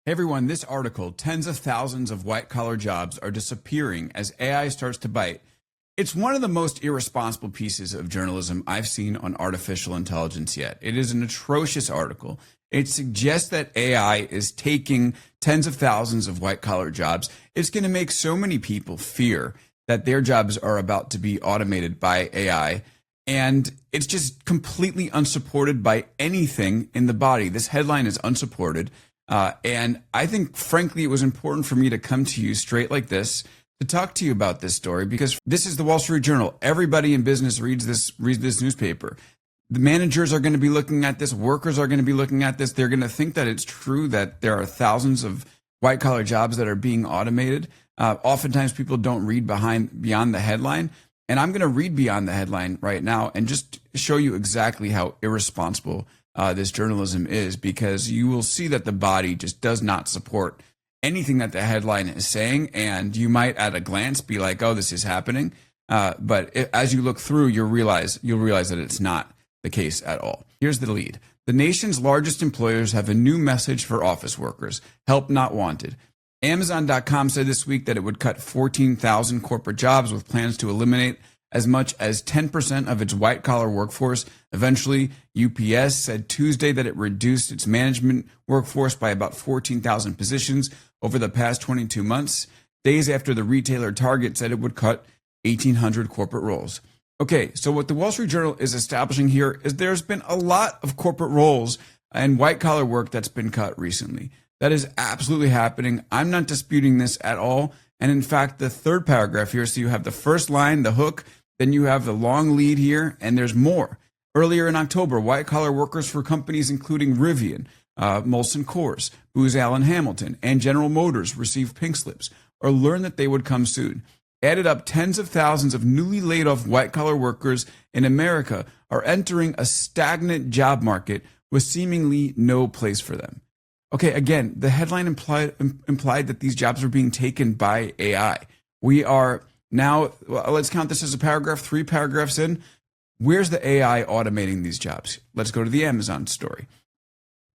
Hey everyone, this article, tens of thousands of white-collar jobs are disappearing as AI starts to bite. It's one of the most irresponsible pieces of journalism I've seen on artificial intelligence yet. It is an atrocious article. It suggests that AI is taking tens of thousands of white-collar jobs. It's going to make so many people fear that their jobs are about to be automated by AI. And it's just completely unsupported by anything in the body. This headline is unsupported. And I think, frankly, it was important for me to come to you straight like this to talk to you about this story because this is the Wall Street Journal. Everybody in business reads this newspaper. The managers are going to be looking at this. Workers are going to be looking at this. They're going to think that it's true that there are thousands of white-collar jobs that are being automated. Oftentimes, people don't read beyond the headline. And I'm going to read beyond the headline right now and just show you exactly how irresponsible this journalism is, because you will see that the body just does not support anything that the headline is saying, and you might at a glance be like, oh, this is happening, but as you look through, you'll realize that it's not the case at all. Here's the lead. The nation's largest employers have a new message for office workers: help not wanted. Amazon.com said this week that it would cut 14,000 corporate jobs with plans to eliminate as much as 10% of its white-collar workforce. Eventually, UPS said Tuesday that it reduced its management workforce by about 14,000 positions over the past 22 months, days after the retailer Target said it would cut 1,800 corporate roles. Okay, so what the Wall Street Journal is establishing here is there's been a lot of corporate roles and white-collar work that's been cut recently. That is absolutely happening. I'm not disputing this at all. And in fact, the third paragraph here, so you have the first line, the hook, then you have the long lead here, and there's more. Earlier in October, white-collar workers for companies including Rivian, Molson Coors, Booz Allen Hamilton, and General Motors received pink slips or learned that they would come soon. Added up, tens of thousands of newly laid-off white-collar workers in America are entering a stagnant job market with seemingly no place for them. Okay, again, the headline implied that these jobs are being taken by AI. We are now, let's count this as a paragraph, 3 paragraphs in. Where's the AI automating these jobs? Let's go to the Amazon story.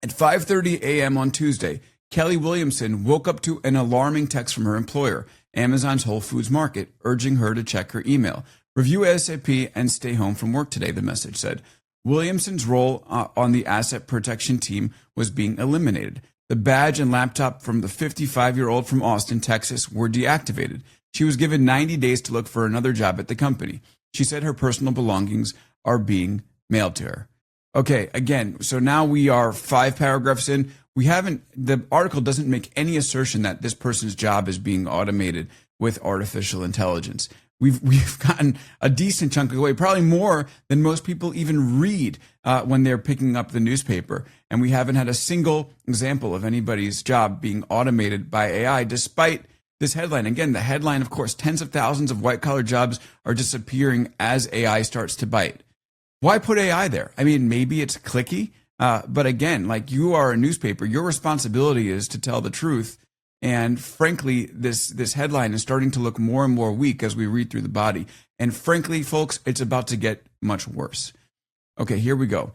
At 5:30 a.m. on Tuesday, Kelly Williamson woke up to an alarming text from her employer, Amazon's Whole Foods Market, urging her to check her email. Review ASAP and stay home from work today, the message said. Williamson's role on the asset protection team was being eliminated. The badge and laptop from the 55-year-old from Austin, Texas, were deactivated. She was given 90 days to look for another job at the company. She said her personal belongings are being mailed to her. Okay, again, so now we are 5 paragraphs in. The article doesn't make any assertion that this person's job is being automated with artificial intelligence. We've gotten a decent chunk of the way, probably more than most people even read when they're picking up the newspaper. And we haven't had a single example of anybody's job being automated by AI, despite this headline. Again, the headline, of course, tens of thousands of white-collar jobs are disappearing as AI starts to bite. Why put AI there? I mean, maybe it's clicky, but again, like, you are a newspaper, your responsibility is to tell the truth. And frankly, this headline is starting to look more and more weak as we read through the body. And frankly, folks, it's about to get much worse. Okay, here we go.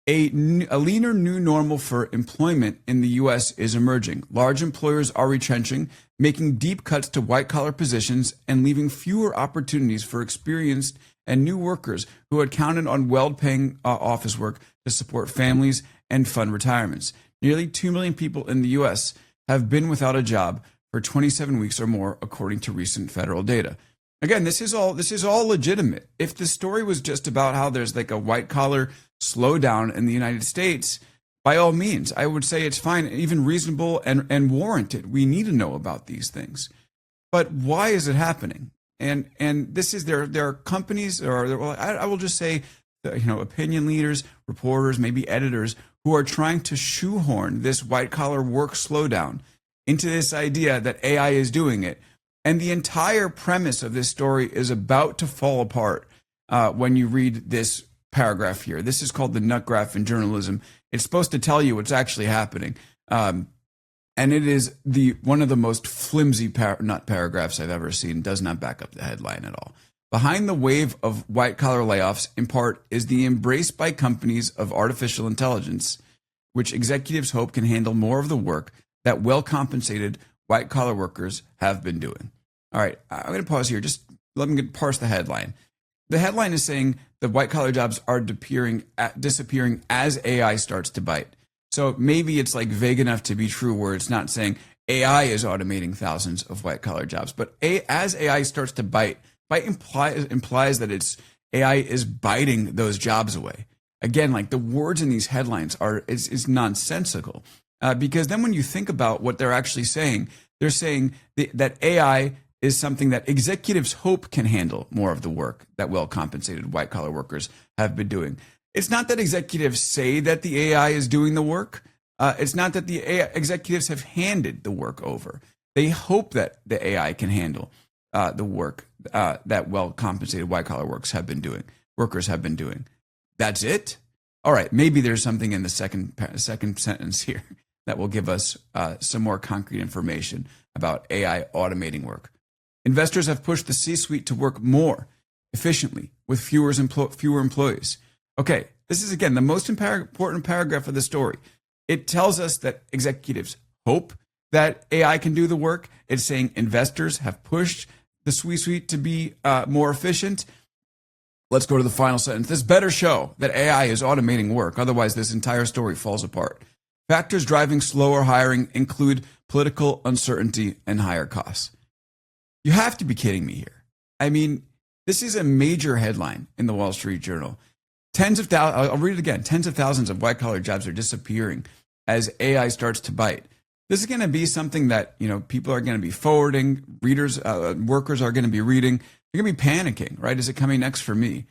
A leaner new normal for employment in the U.S. is emerging. Large employers are retrenching, making deep cuts to white-collar positions and leaving fewer opportunities for experienced and new workers who had counted on well-paying office work to support families and fund retirements. Nearly 2 million people in the U.S. have been without a job for 27 weeks or more, according to recent federal data. Again, this is all legitimate. If the story was just about how there's like a white-collar slowdown in the United States, by all means, I would say it's fine, even reasonable and warranted. We need to know about these things. But why is it happening? And this is there are companies, or well, I will just say, opinion leaders, reporters, maybe editors, who are trying to shoehorn this white-collar work slowdown into this idea that AI is doing it. And the entire premise of this story is about to fall apart when you read this paragraph here. This is called the nut graph in journalism. It's supposed to tell you what's actually happening. And it is one of the most flimsy nut paragraphs I've ever seen. Does not back up the headline at all. Behind the wave of white-collar layoffs, in part, is the embrace by companies of artificial intelligence, which executives hope can handle more of the work that well-compensated white-collar workers have been doing. All right, I'm going to pause here. Just let me parse the headline. The headline is saying the white-collar jobs are disappearing as AI starts to bite. So maybe it's like vague enough to be true where it's not saying AI is automating thousands of white-collar jobs. But as AI starts to bite implies that it's AI is biting those jobs away. Again, like the words in these headlines is nonsensical. Because then when you think about what they're actually saying, they're saying that AI is something that executives hope can handle more of the work that well-compensated white-collar workers have been doing. It's not that executives say that the AI is doing the work. It's not that the AI executives have handed the work over. They hope that the AI can handle the work that well-compensated white-collar workers have been doing. That's it? All right, maybe there's something in the second sentence here that will give us some more concrete information about AI automating work. Investors have pushed the C-suite to work more efficiently with fewer employees. Okay, this is, again, the most important paragraph of the story. It tells us that executives hope that AI can do the work. It's saying investors have pushed the C-suite to be more efficient. Let's go to the final sentence. This better show that AI is automating work. Otherwise, this entire story falls apart. Factors driving slower hiring include political uncertainty and higher costs. You have to be kidding me here. I mean, this is a major headline in the Wall Street Journal. I'll read it again. Tens of thousands of white-collar jobs are disappearing as AI starts to bite. This is going to be something that, people are going to be forwarding, workers are going to be reading. They're going to be panicking, right? Is it coming next for me?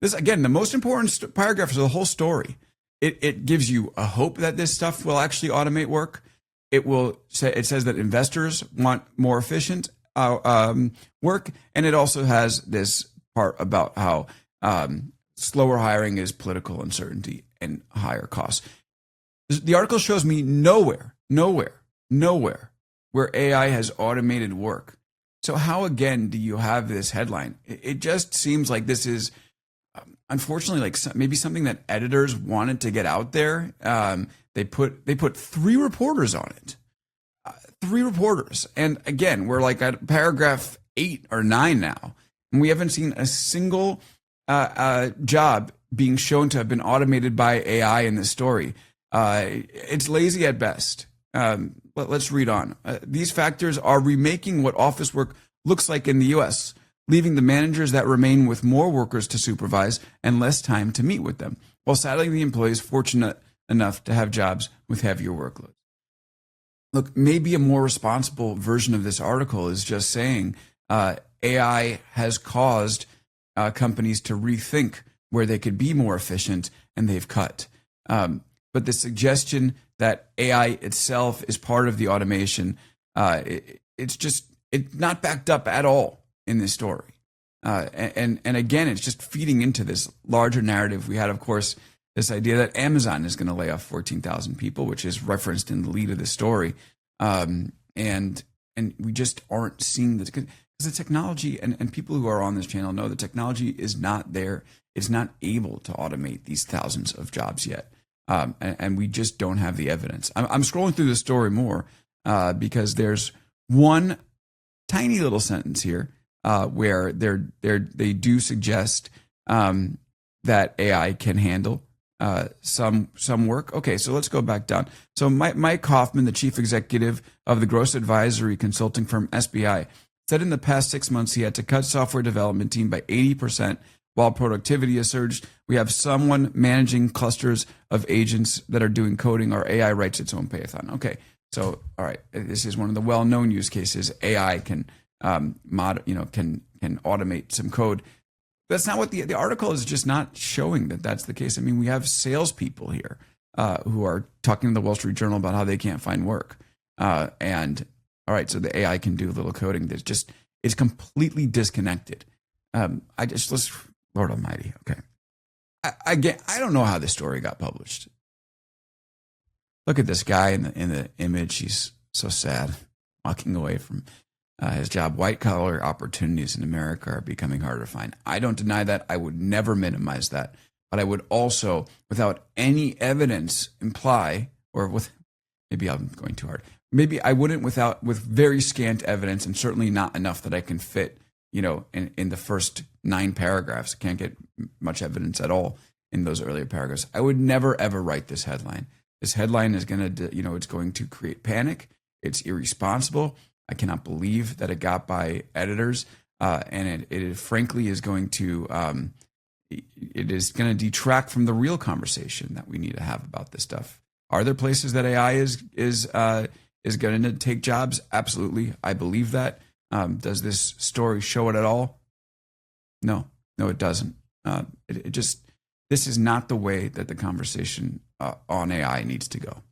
This, again, the most important paragraph is the whole story. It gives you a hope that this stuff will actually automate work. It says that investors want more efficient work, and it also has this part about how slower hiring is political uncertainty and higher costs. The article shows me nowhere where AI has automated work. So how, again, do you have this headline? It just seems like this is, unfortunately, like maybe something that editors wanted to get out there. They put 3 reporters on it. 3 reporters. And again, we're like at paragraph 8 or 9 now. And we haven't seen a single job being shown to have been automated by AI in this story. It's lazy at best. Let's read on. These factors are remaking what office work looks like in the U.S., leaving the managers that remain with more workers to supervise and less time to meet with them, while saddling the employees fortunate enough to have jobs with heavier workloads. Look, maybe a more responsible version of this article is just saying AI has caused companies to rethink where they could be more efficient, and they've cut. But the suggestion that AI itself is part of the automation, it's not backed up at all in this story. And again, it's just feeding into this larger narrative. We had, of course, this idea that Amazon is going to lay off 14,000 people, which is referenced in the lead of the story. And we just aren't seeing this, because the technology, and people who are on this channel know the technology is not there. It's not able to automate these thousands of jobs yet. And we just don't have the evidence. I'm scrolling through the story more because there's one tiny little sentence here where they do suggest that AI can handle some work. Okay, so let's go back down. So Mike Hoffman, the chief executive of the gross advisory consulting firm SBI, said in the past 6 months he had to cut software development team by 80%. While productivity has surged, we have someone managing clusters of agents that are doing coding, or AI writes its own Python. Okay, so all right, this is one of the well-known use cases. AI can automate some code. That's not what the article is just not showing that that's the case. I mean, we have salespeople here who are talking to the Wall Street Journal about how they can't find work. And all right, so the AI can do a little coding. It's completely disconnected. Lord Almighty. Okay. I don't know how this story got published. Look at this guy in the image. He's so sad, walking away from his job. White collar opportunities in America are becoming harder to find. I don't deny that. I would never minimize that. But I would also, without any evidence, imply, or with, maybe I'm going too hard, maybe I wouldn't with very scant evidence, and certainly not enough that I can fit, in the first 9 paragraphs. I can't get much evidence at all in those earlier paragraphs. I would never ever write this headline. This headline is going to, it's going to create panic. It's irresponsible. I cannot believe that it got by editors, and it frankly is going to detract from the real conversation that we need to have about this stuff. Are there places that AI is going to take jobs? Absolutely, I believe that. Does this story show it at all? No, it doesn't. This is not the way that the conversation on AI needs to go.